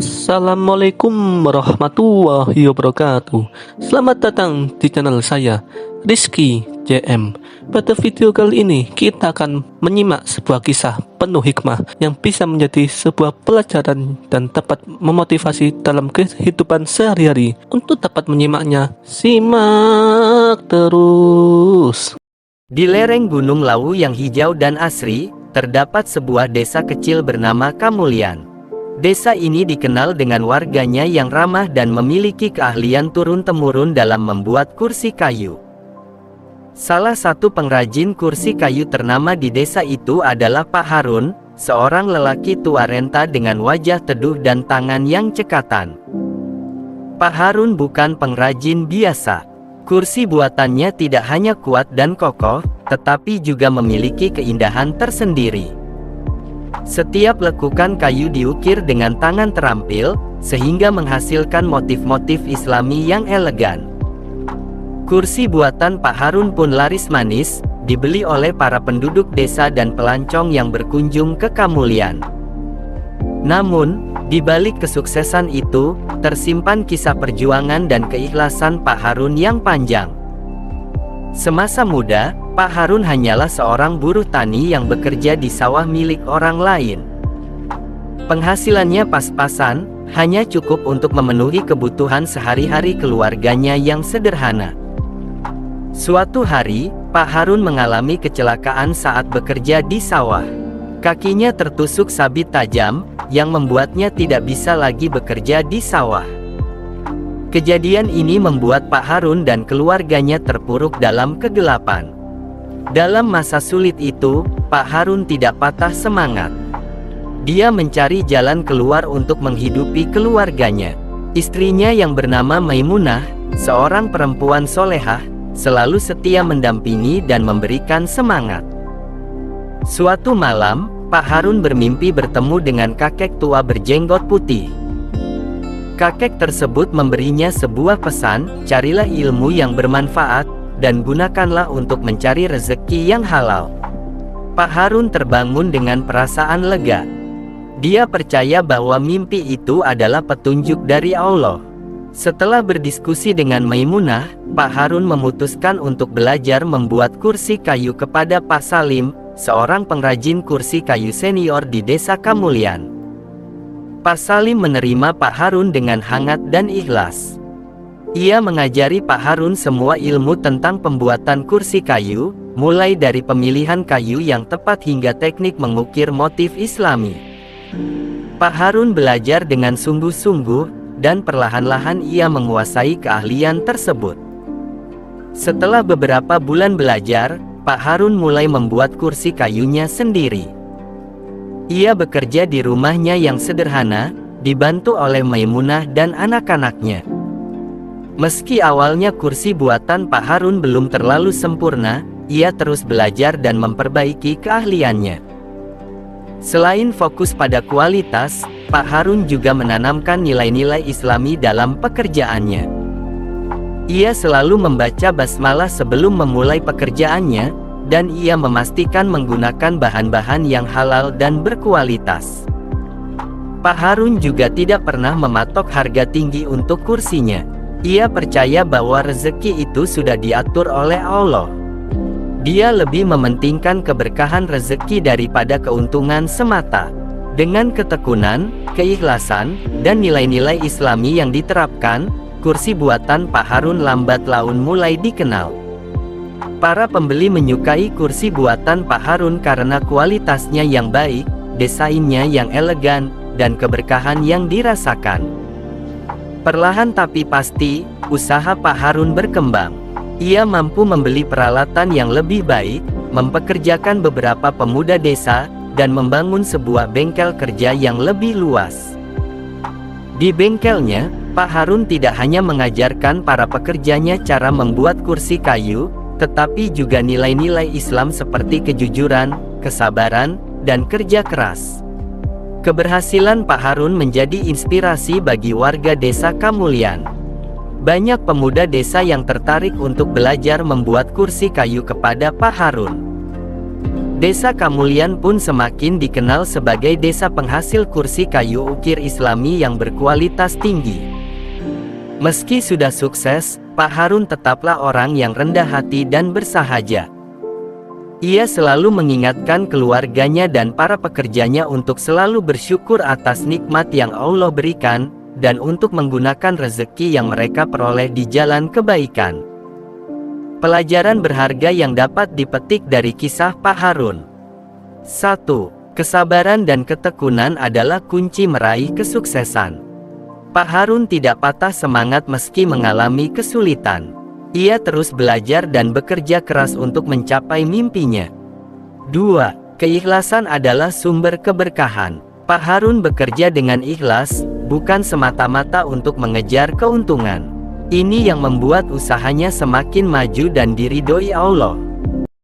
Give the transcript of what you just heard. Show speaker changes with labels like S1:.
S1: Assalamualaikum warahmatullahi wabarakatuh. Selamat datang di channel saya, Rizky JM. Pada video kali ini kita akan menyimak sebuah kisah penuh hikmah yang bisa menjadi sebuah pelajaran dan dapat memotivasi dalam kehidupan sehari-hari. Untuk dapat menyimaknya, simak terus.
S2: Di lereng Gunung Lawu yang hijau dan asri, terdapat sebuah desa kecil bernama Kamulyan. Desa ini dikenal dengan warganya yang ramah dan memiliki keahlian turun-temurun dalam membuat kursi kayu. Salah satu pengrajin kursi kayu ternama di desa itu adalah Pak Harun, seorang lelaki tua renta dengan wajah teduh dan tangan yang cekatan. Pak Harun bukan pengrajin biasa. Kursi buatannya tidak hanya kuat dan kokoh, tetapi juga memiliki keindahan tersendiri. Setiap lekukan kayu diukir dengan tangan terampil, sehingga menghasilkan motif-motif Islami yang elegan. Kursi buatan Pak Harun pun laris manis, dibeli oleh para penduduk desa dan pelancong yang berkunjung ke Kamulyan. Namun, di balik kesuksesan itu, tersimpan kisah perjuangan dan keikhlasan Pak Harun yang panjang. Semasa muda, Pak Harun hanyalah seorang buruh tani yang bekerja di sawah milik orang lain. Penghasilannya pas-pasan, hanya cukup untuk memenuhi kebutuhan sehari-hari keluarganya yang sederhana. Suatu hari, Pak Harun mengalami kecelakaan saat bekerja di sawah. Kakinya tertusuk sabit tajam, yang membuatnya tidak bisa lagi bekerja di sawah. Kejadian ini membuat Pak Harun dan keluarganya terpuruk dalam kegelapan. Dalam masa sulit itu, Pak Harun tidak patah semangat. Dia mencari jalan keluar untuk menghidupi keluarganya. Istrinya yang bernama Maimunah, seorang perempuan solehah, selalu setia mendampingi dan memberikan semangat. Suatu malam, Pak Harun bermimpi bertemu dengan kakek tua berjenggot putih. Kakek tersebut memberinya sebuah pesan, carilah ilmu yang bermanfaat, dan gunakanlah untuk mencari rezeki yang halal. Pak Harun terbangun dengan perasaan lega. Dia percaya bahwa mimpi itu adalah petunjuk dari Allah. Setelah berdiskusi dengan Maimunah, Pak Harun memutuskan untuk belajar membuat kursi kayu kepada Pak Salim, seorang pengrajin kursi kayu senior di desa Kamulyan. Pak Salim menerima Pak Harun dengan hangat dan ikhlas. Ia mengajari Pak Harun semua ilmu tentang pembuatan kursi kayu, mulai dari pemilihan kayu yang tepat hingga teknik mengukir motif Islami. Pak Harun belajar dengan sungguh-sungguh, dan perlahan-lahan ia menguasai keahlian tersebut. Setelah beberapa bulan belajar, Pak Harun mulai membuat kursi kayunya sendiri. Ia bekerja di rumahnya yang sederhana, dibantu oleh Maimunah dan anak-anaknya. Meski awalnya kursi buatan Pak Harun belum terlalu sempurna, ia terus belajar dan memperbaiki keahliannya. Selain fokus pada kualitas, Pak Harun juga menanamkan nilai-nilai Islami dalam pekerjaannya. Ia selalu membaca basmalah sebelum memulai pekerjaannya, dan ia memastikan menggunakan bahan-bahan yang halal dan berkualitas. Pak Harun juga tidak pernah mematok harga tinggi untuk kursinya. Ia percaya bahwa rezeki itu sudah diatur oleh Allah. Dia lebih mementingkan keberkahan rezeki daripada keuntungan semata. Dengan ketekunan, keikhlasan, dan nilai-nilai Islami yang diterapkan, kursi buatan Pak Harun lambat laun mulai dikenal. Para pembeli menyukai kursi buatan Pak Harun karena kualitasnya yang baik, desainnya yang elegan, dan keberkahan yang dirasakan. Perlahan tapi pasti, usaha Pak Harun berkembang. Ia mampu membeli peralatan yang lebih baik, mempekerjakan beberapa pemuda desa, dan membangun sebuah bengkel kerja yang lebih luas. Di bengkelnya, Pak Harun tidak hanya mengajarkan para pekerjanya cara membuat kursi kayu, tetapi juga nilai-nilai Islam seperti kejujuran, kesabaran, dan kerja keras. Keberhasilan Pak Harun menjadi inspirasi bagi warga desa Kamulyan. Banyak pemuda desa yang tertarik untuk belajar membuat kursi kayu kepada Pak Harun. Desa Kamulian pun semakin dikenal sebagai desa penghasil kursi kayu ukir Islami yang berkualitas tinggi. Meski sudah sukses, Pak Harun tetaplah orang yang rendah hati dan bersahaja. Ia selalu mengingatkan keluarganya dan para pekerjanya untuk selalu bersyukur atas nikmat yang Allah berikan, dan untuk menggunakan rezeki yang mereka peroleh di jalan kebaikan. Pelajaran berharga yang dapat dipetik dari kisah Pak Harun. 1. Kesabaran dan ketekunan adalah kunci meraih kesuksesan. Pak Harun tidak patah semangat meski mengalami kesulitan. Ia terus belajar dan bekerja keras untuk mencapai mimpinya. 2. Keikhlasan adalah sumber keberkahan. Pak Harun bekerja dengan ikhlas, bukan semata-mata untuk mengejar keuntungan. Ini yang membuat usahanya semakin maju dan diridhoi Allah.